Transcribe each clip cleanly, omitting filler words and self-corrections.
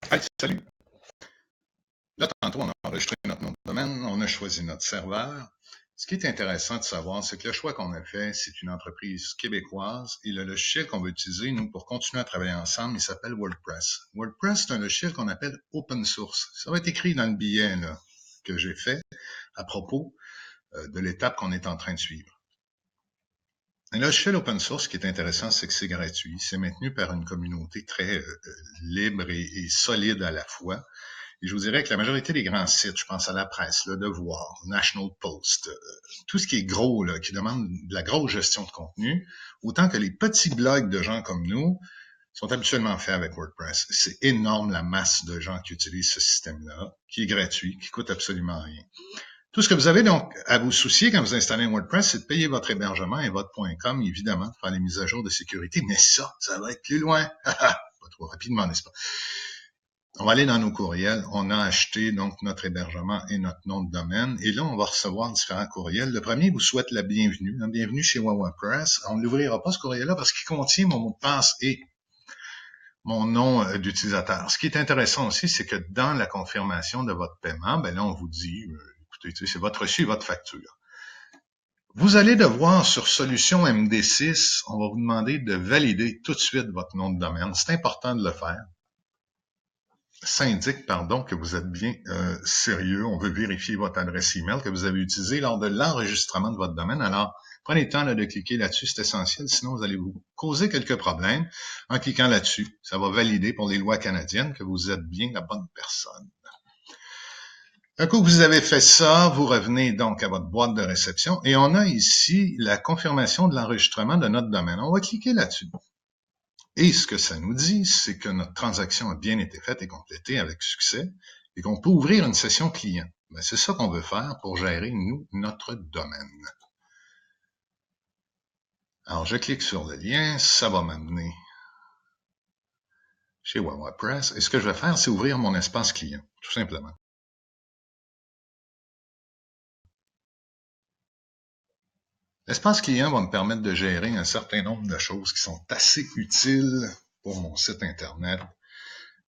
Hey, salut! Là, tantôt, on a enregistré notre nom de domaine, on a choisi notre serveur. Ce qui est intéressant de savoir, c'est que le choix qu'on a fait, c'est une entreprise québécoise et le logiciel qu'on va utiliser, nous, pour continuer à travailler ensemble, il s'appelle WordPress. WordPress, c'est un logiciel qu'on appelle open source. Ça va être écrit dans le billet là, que j'ai fait à propos de l'étape qu'on est en train de suivre. Un logiciel open source, ce qui est intéressant, c'est que c'est gratuit. C'est maintenu par une communauté très libre et solide à la fois. Et je vous dirais que la majorité des grands sites, je pense à la presse, Le Devoir, National Post, tout ce qui est gros, là, qui demande de la grosse gestion de contenu, autant que les petits blogs de gens comme nous sont habituellement faits avec WordPress. C'est énorme la masse de gens qui utilisent ce système-là, qui est gratuit, qui coûte absolument rien. Tout ce que vous avez donc à vous soucier quand vous installez un WordPress, c'est de payer votre hébergement et votre .com, évidemment, de faire les mises à jour de sécurité, mais ça va être plus loin. Pas trop rapidement, n'est-ce pas? On va aller dans nos courriels. On a acheté donc notre hébergement et notre nom de domaine. Et là, on va recevoir différents courriels. Le premier vous souhaite la bienvenue. Bienvenue chez WordPress. On ne l'ouvrira pas ce courriel-là parce qu'il contient mon mot de passe et mon nom d'utilisateur. Ce qui est intéressant aussi, c'est que dans la confirmation de votre paiement, ben là, on vous dit, écoutez, c'est votre reçu et votre facture. Vous allez devoir, sur solution MD6, on va vous demander de valider tout de suite votre nom de domaine. C'est important de le faire. Ça indique, que vous êtes bien sérieux. On veut vérifier votre adresse email que vous avez utilisée lors de l'enregistrement de votre domaine. Alors, prenez le temps là, de cliquer là-dessus, c'est essentiel. Sinon, vous allez vous causer quelques problèmes en cliquant là-dessus. Ça va valider pour les lois canadiennes que vous êtes bien la bonne personne. Un coup que vous avez fait ça, vous revenez donc à votre boîte de réception et on a ici la confirmation de l'enregistrement de notre domaine. On va cliquer là-dessus. Et ce que ça nous dit, c'est que notre transaction a bien été faite et complétée avec succès et qu'on peut ouvrir une session client. Ben, c'est ça qu'on veut faire pour gérer, nous, notre domaine. Alors, je clique sur le lien, ça va m'amener chez WordPress. Et ce que je vais faire, c'est ouvrir mon espace client, tout simplement. L'espace client va me permettre de gérer un certain nombre de choses qui sont assez utiles pour mon site Internet.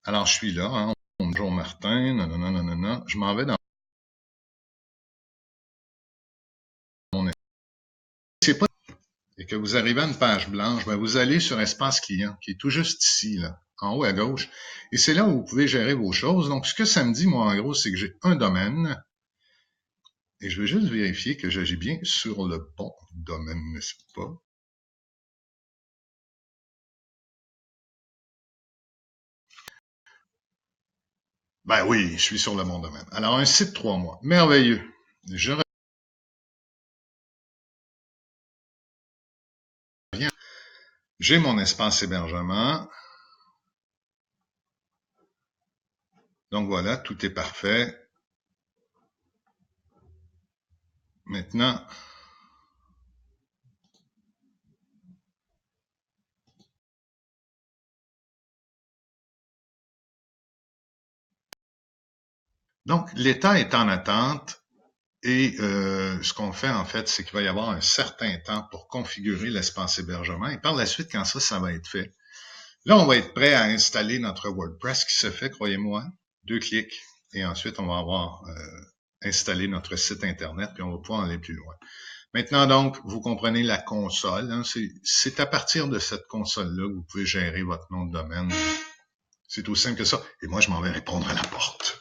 Alors, je suis là, hein. Bonjour Martin, non. Je m'en vais dans mon espace. Et que vous arrivez à une page blanche, ben vous allez sur Espace client, qui est tout juste ici, là, en haut à gauche. Et c'est là où vous pouvez gérer vos choses. Donc, ce que ça me dit, moi, en gros, c'est que j'ai un domaine. Et je vais juste vérifier que j'agis bien sur le bon domaine, n'est-ce pas? Ben oui, je suis sur le bon domaine. Alors, un site 3 mois. Merveilleux. Je reviens. J'ai mon espace hébergement. Donc voilà, tout est parfait. Maintenant, donc l'État est en attente. Et ce qu'on fait, en fait, c'est qu'il va y avoir un certain temps pour configurer l'espace hébergement. Et par la suite, quand ça va être fait, là, on va être prêt à installer notre WordPress qui se fait, croyez-moi, 2 clics. Et ensuite, on va avoir installé notre site Internet, puis on va pouvoir aller plus loin. Maintenant, donc, vous comprenez la console. Hein, c'est à partir de cette console-là que vous pouvez gérer votre nom de domaine. C'est aussi simple que ça. Et moi, je m'en vais répondre à la porte.